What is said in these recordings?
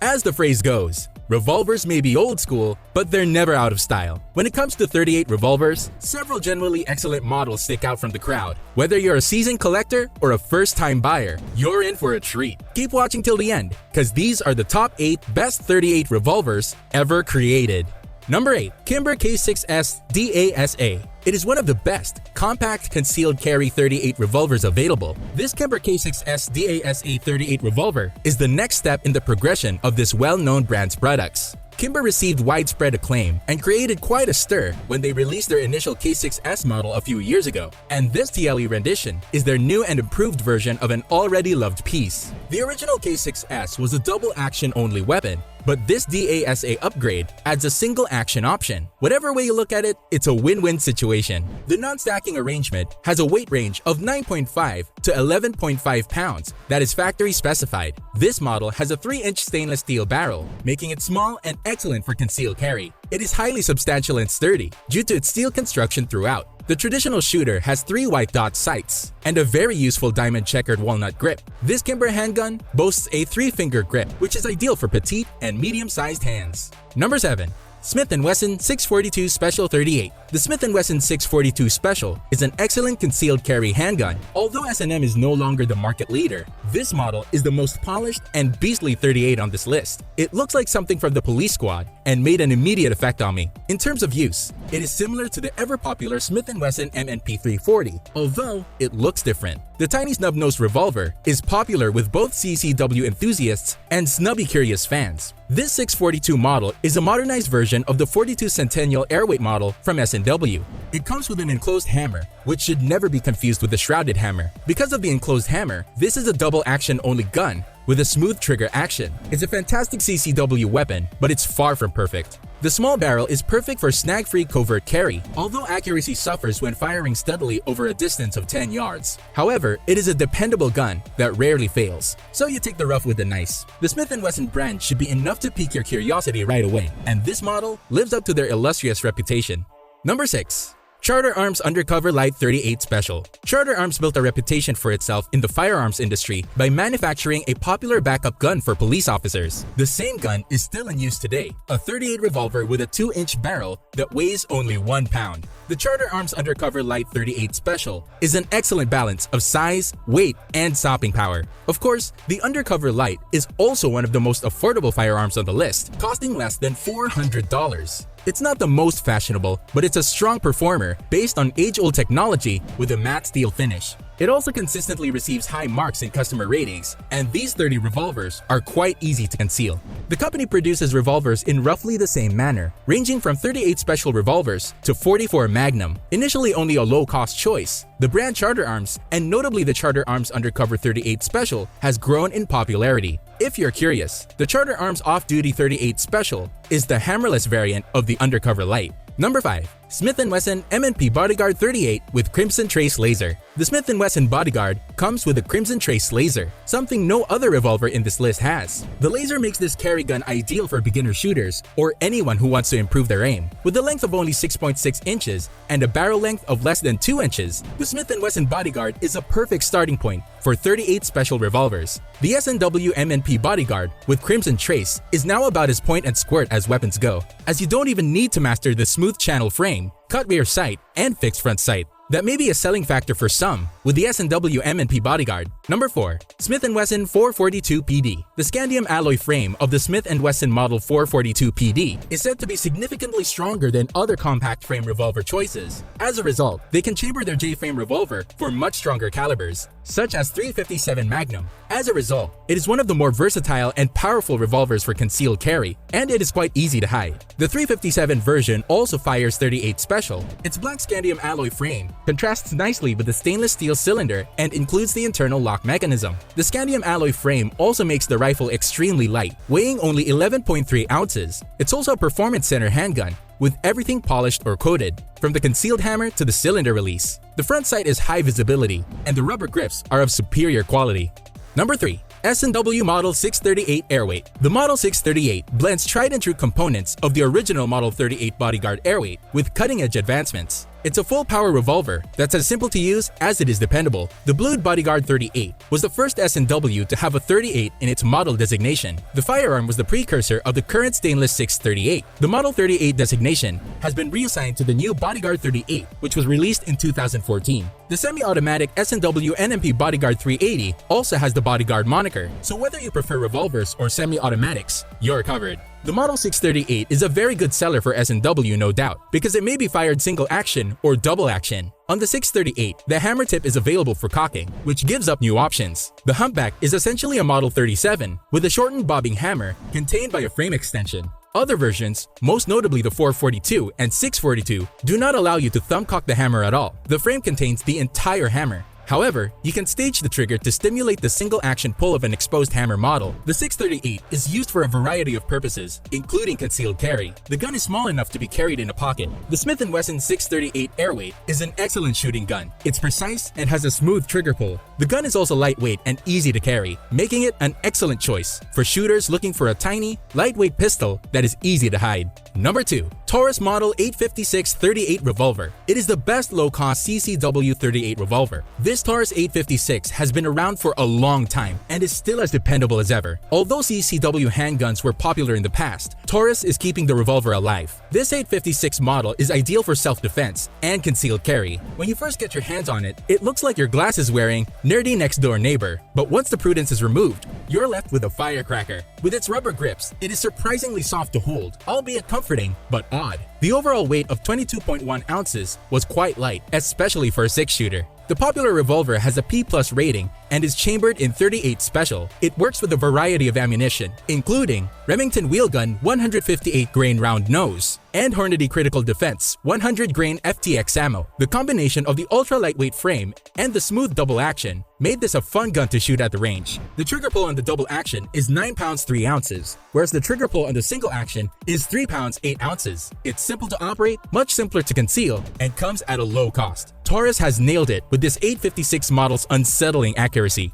As the phrase goes, revolvers may be old school, but they're never out of style. When it comes to 38 revolvers, several genuinely excellent models stick out from the crowd. Whether you're a seasoned collector or a first-time buyer, you're in for a treat. Keep watching till the end, because these are the top 8 best 38 revolvers ever created. Number 8. Kimber K6S DASA. It is one of the best compact concealed carry 38 revolvers available. This Kimber K6S DASA 38 revolver is the next step in the progression of this well-known brand's products. Kimber received widespread acclaim and created quite a stir when they released their initial K6S model a few years ago, and this TLE rendition is their new and improved version of an already loved piece. The original K6S was a double action only weapon, but this DASA upgrade adds a single action option. Whatever way you look at it, it's a win-win situation. The non-stacking arrangement has a weight range of 9.5 to 11.5 pounds that is factory specified. This model has a 3-inch stainless steel barrel, making it small and excellent for concealed carry. It is highly substantial and sturdy due to its steel construction throughout. The traditional shooter has 3 white dot sights and a very useful diamond checkered walnut grip. This Kimber handgun boasts a 3-finger grip, which is ideal for petite and medium-sized hands. Number 7. Smith & Wesson 642 Special 38. The Smith & Wesson 642 Special is an excellent concealed carry handgun. Although S&M is no longer the market leader, this model is the most polished and beastly 38 on this list. It looks like something from the police squad and made an immediate effect on me. In terms of use, it is similar to the ever-popular Smith & Wesson MNP 340, although it looks different. The tiny snub-nosed revolver is popular with both CCW enthusiasts and snubby-curious fans. This 642 model is a modernized version of the 42 Centennial Airweight model from S&W. It comes with an enclosed hammer, which should never be confused with the shrouded hammer. Because of the enclosed hammer, this is a double-action only gun with a smooth trigger action. It's a fantastic CCW weapon, but it's far from perfect. The small barrel is perfect for snag-free covert carry, although accuracy suffers when firing steadily over a distance of 10 yards. However, it is a dependable gun that rarely fails, so you take the rough with the nice. The Smith & Wesson brand should be enough to pique your curiosity right away, and this model lives up to their illustrious reputation. Number 6. Charter Arms Undercover Light 38 Special. Charter Arms built a reputation for itself in the firearms industry by manufacturing a popular backup gun for police officers. The same gun is still in use today, a 38 revolver with a 2-inch barrel that weighs only 1 pound. The Charter Arms Undercover Light 38 Special is an excellent balance of size, weight, and stopping power. Of course, the Undercover Light is also one of the most affordable firearms on the list, costing less than $400. It's not the most fashionable, but it's a strong performer based on age-old technology with a matte steel finish. It also consistently receives high marks in customer ratings, and these 30 revolvers are quite easy to conceal. The company produces revolvers in roughly the same manner, ranging from 38 Special revolvers to 44 Magnum. Initially only a low-cost choice, the brand Charter Arms, and notably the Charter Arms Undercover 38 Special, has grown in popularity. If you're curious, the Charter Arms Off-Duty 38 Special is the hammerless variant of the Undercover Light. Number 5. Smith & Wesson M&P Bodyguard 38 with Crimson Trace Laser. The Smith & Wesson Bodyguard comes with a Crimson Trace Laser, something no other revolver in this list has. The laser makes this carry gun ideal for beginner shooters or anyone who wants to improve their aim. With a length of only 6.6 inches and a barrel length of less than 2 inches, the Smith & Wesson Bodyguard is a perfect starting point for 38 Special revolvers. The S&W M&P Bodyguard with Crimson Trace is now about as point and squirt as weapons go, as you don't even need to master the smooth channel frame, cut rear sight, and fixed front sight. That may be a selling factor for some with the S&W M&P Bodyguard. Number 4. Smith & Wesson 442 PD. The scandium alloy frame of the Smith & Wesson Model 442 PD is said to be significantly stronger than other compact frame revolver choices. As a result, they can chamber their J-frame revolver for much stronger calibers, such as .357 Magnum. As a result, it is one of the more versatile and powerful revolvers for concealed carry, and it is quite easy to hide. The .357 version also fires 38 Special. Its black scandium alloy frame contrasts nicely with the stainless steel cylinder and includes the internal lock mechanism. The scandium alloy frame also makes the rifle extremely light, weighing only 11.3 ounces. It's also a performance center handgun, with everything polished or coated, from the concealed hammer to the cylinder release. The front sight is high visibility, and the rubber grips are of superior quality. Number 3. S&W Model 638 Airweight. The Model 638 blends tried and true components of the original Model 38 Bodyguard Airweight with cutting-edge advancements. It's a full-power revolver that's as simple to use as it is dependable. The Blued Bodyguard 38 was the first S&W to have a 38 in its model designation. The firearm was the precursor of the current stainless 638. The Model 38 designation has been reassigned to the new Bodyguard 38, which was released in 2014. The semi-automatic S&W NMP Bodyguard 380 also has the Bodyguard moniker, so whether you prefer revolvers or semi-automatics, you're covered. The Model 638 is a very good seller for S&W, no doubt, because it may be fired single action or double action. On the 638, the hammer tip is available for cocking, which gives up new options. The humpback is essentially a Model 37 with a shortened bobbing hammer contained by a frame extension. Other versions, most notably the 442 and 642, do not allow you to thumb cock the hammer at all. The frame contains the entire hammer. However, you can stage the trigger to stimulate the single-action pull of an exposed hammer model. The 638 is used for a variety of purposes, including concealed carry. The gun is small enough to be carried in a pocket. The Smith & Wesson 638 Airweight is an excellent shooting gun. It's precise and has a smooth trigger pull. The gun is also lightweight and easy to carry, making it an excellent choice for shooters looking for a tiny, lightweight pistol that is easy to hide. Number 2. Taurus Model 856 38 Revolver. It is the best low-cost CCW 38 revolver. This Taurus 856 has been around for a long time and is still as dependable as ever. Although CCW handguns were popular in the past, Taurus is keeping the revolver alive. This 856 model is ideal for self-defense and concealed carry. When you first get your hands on it, it looks like your glasses-wearing, nerdy next-door neighbor. But once the prudence is removed, you're left with a firecracker. With its rubber grips, it is surprisingly soft to hold, albeit comforting, but odd. The overall weight of 22.1 ounces was quite light, especially for a 6-shooter. The popular revolver has a P+ rating and is chambered in 38 Special. It works with a variety of ammunition, including Remington Wheelgun 158 grain round nose and Hornady Critical Defense 100 grain FTX ammo. The combination of the ultra-lightweight frame and the smooth double action made this a fun gun to shoot at the range. The trigger pull on the double action is 9 pounds 3 ounces, whereas the trigger pull on the single action is 3 pounds 8 ounces. It's simple to operate, much simpler to conceal, and comes at a low cost. Taurus has nailed it with this 856 model's unsettling accuracy.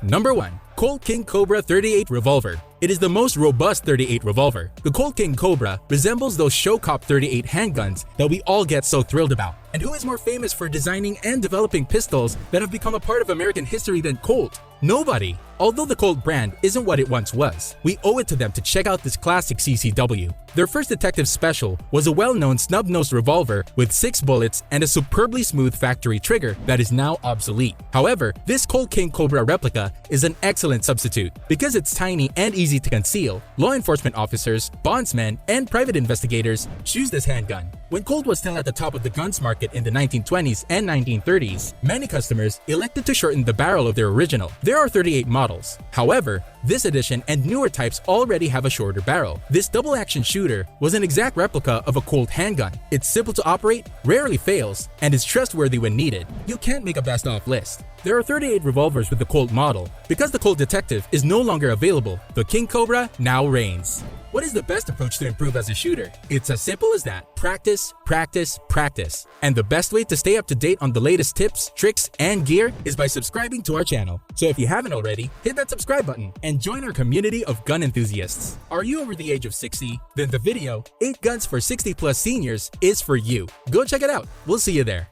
Number 1. Colt King Cobra 38 Revolver. It is the most robust 38 revolver. The Colt King Cobra resembles those show cop 38 handguns that we all get so thrilled about. And who is more famous for designing and developing pistols that have become a part of American history than Colt? Nobody. Although the Colt brand isn't what it once was, we owe it to them to check out this classic CCW. Their first detective special was a well-known snub-nosed revolver with 6 bullets and a superbly smooth factory trigger that is now obsolete. However, this Colt King Cobra replica is an excellent substitute. Because it's tiny and easy to conceal, law enforcement officers, bondsmen, and private investigators choose this handgun. When Colt was still at the top of the guns market in the 1920s and 1930s, many customers elected to shorten the barrel of their original. There are 38 models. However, this edition and newer types already have a shorter barrel. This double-action shooter was an exact replica of a Colt handgun. It's simple to operate, rarely fails, and is trustworthy when needed. You can't make a best-of list. There are 38 revolvers with the Colt model. Because the Colt Detective is no longer available, the King Cobra now reigns. What is the best approach to improve as a shooter? It's as simple as that. Practice, practice, practice. And the best way to stay up to date on the latest tips, tricks, and gear is by subscribing to our channel. So if you haven't already, hit that subscribe button and join our community of gun enthusiasts. Are you over the age of 60? Then the video, 8 Guns for 60+ Seniors, is for you. Go check it out. We'll see you there.